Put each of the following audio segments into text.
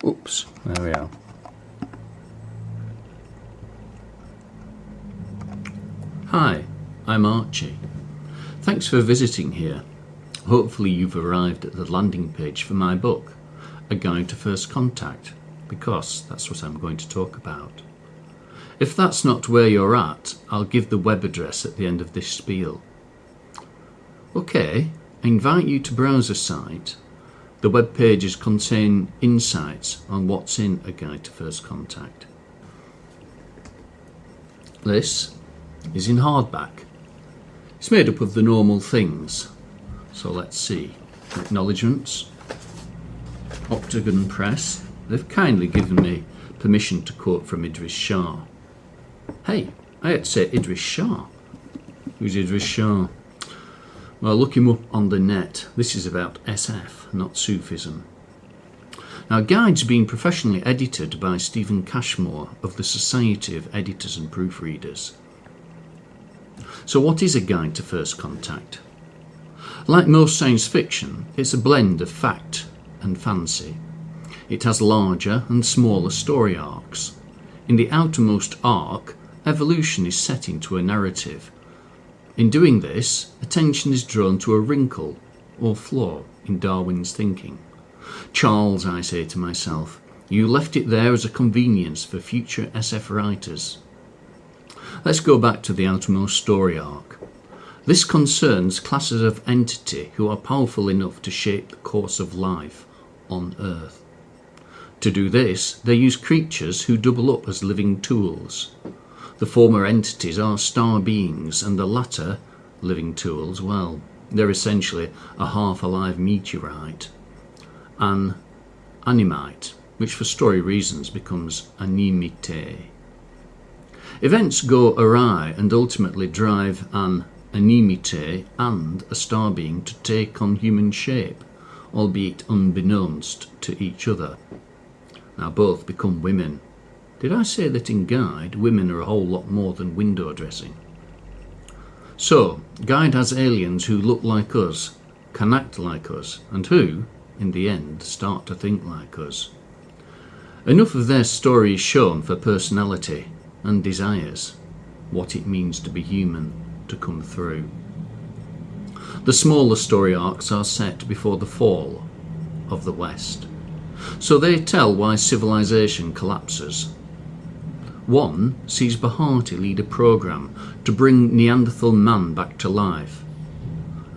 Oops, there we are. Hi, I'm Archie. Thanks for visiting here. Hopefully you've arrived at the landing page for my book, A Guide to First Contact, because that's what I'm going to talk about. If that's not where you're at, I'll give the web address at the end of this spiel. Okay, I invite you to browse the site. The web pages contain insights on what's in A Guide to First Contact. This is in hardback. It's made up of the normal things. So let's see. Acknowledgements. Octagon Press. They've kindly given me permission to quote from Idris Shah. Hey, I had to say Idris Shah. Who's Idris Shah? Well, look him up on the net. This is about SF, not Sufism. Now, Guide's been professionally edited by Stephen Cashmore of the Society of Editors and Proofreaders. So what is A Guide to First Contact? Like most science fiction, it's a blend of fact and fancy. It has larger and smaller story arcs. In the outermost arc, evolution is set into a narrative. In doing this, attention is drawn to a wrinkle or flaw in Darwin's thinking. Charles, I say to myself, you left it there as a convenience for future SF writers. Let's go back to the outermost story arc. This concerns classes of entity who are powerful enough to shape the course of life on Earth. To do this, they use creatures who double up as living tools. The former entities are star beings, and the latter, living tools, well, they're essentially a half-alive meteorite. An animite, which for story reasons becomes animite. Events go awry and ultimately drive an animite and a star being to take on human shape, albeit unbeknownst to each other. Now both become women. Did I say that in Guide, women are a whole lot more than window dressing? So, Guide has aliens who look like us, can act like us, and who, in the end, start to think like us. Enough of their story is shown for personality and desires, what it means to be human, to come through. The smaller story arcs are set before the fall of the West, so they tell why civilization collapses. One sees Bahati lead a program to bring Neanderthal man back to life,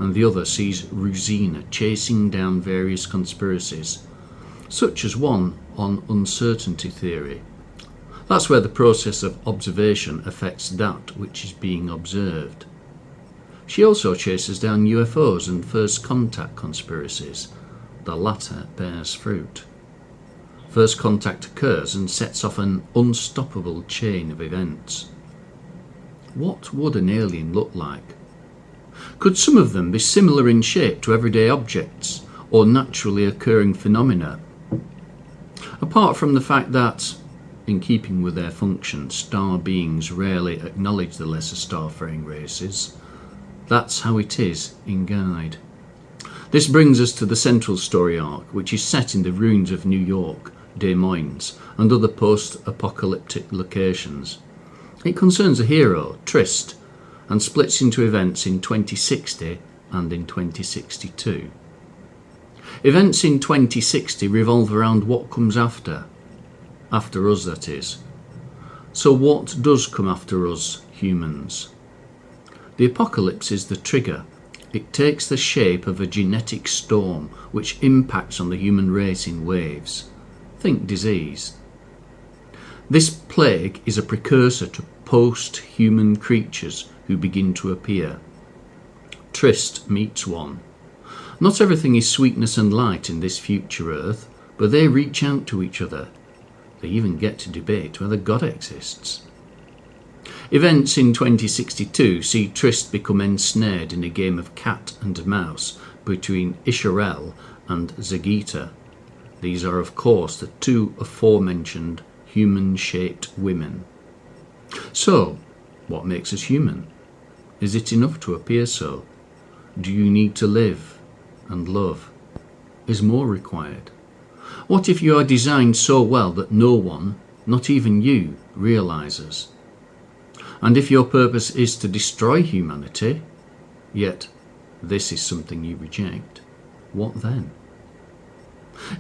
and the other sees Rosina chasing down various conspiracies, such as one on uncertainty theory. That's where the process of observation affects that which is being observed. She also chases down UFOs and first contact conspiracies. The latter bears fruit. First contact occurs and sets off an unstoppable chain of events. What would an alien look like? Could some of them be similar in shape to everyday objects or naturally occurring phenomena? Apart from the fact that, in keeping with their function, star beings rarely acknowledge the lesser star-faring races, that's how it is in Guide. This brings us to the central story arc, which is set in the ruins of New York, Des Moines, and other post-apocalyptic locations. It concerns a hero, Trist, and splits into events in 2060 and in 2062. Events in 2060 revolve around what comes after us, that is. So what does come after us, humans? The apocalypse is the trigger. It takes the shape of a genetic storm which impacts on the human race in waves. Think disease. This plague is a precursor to post-human creatures who begin to appear. Trist meets one. Not everything is sweetness and light in this future Earth, but they reach out to each other. They even get to debate whether God exists. Events in 2062 see Trist become ensnared in a game of cat and mouse between Isharel and Zagita. These are, of course, the two aforementioned human-shaped women. So, what makes us human? Is it enough to appear so? Do you need to live and love? Is more required? What if you are designed so well that no one, not even you, realizes? And if your purpose is to destroy humanity, yet this is something you reject, what then?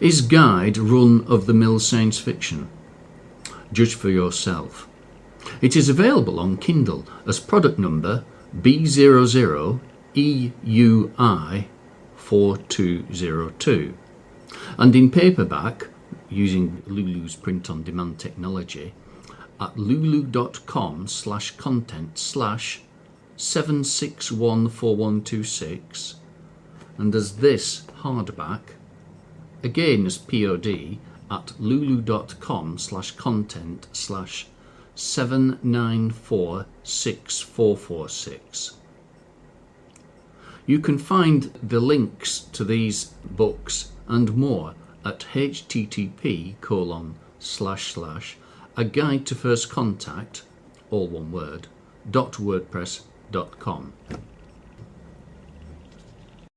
Is Guide run-of-the-mill science fiction? Judge for yourself. It is available on Kindle as product number B00EUI42U2 and in paperback using Lulu's print-on-demand technology at lulu.com/content/7614126 and as this hardback again as POD at lulu.com/content/7946446. You can find the links to these books and more at http:// a guide to first contact, all one word, .wordpress.com.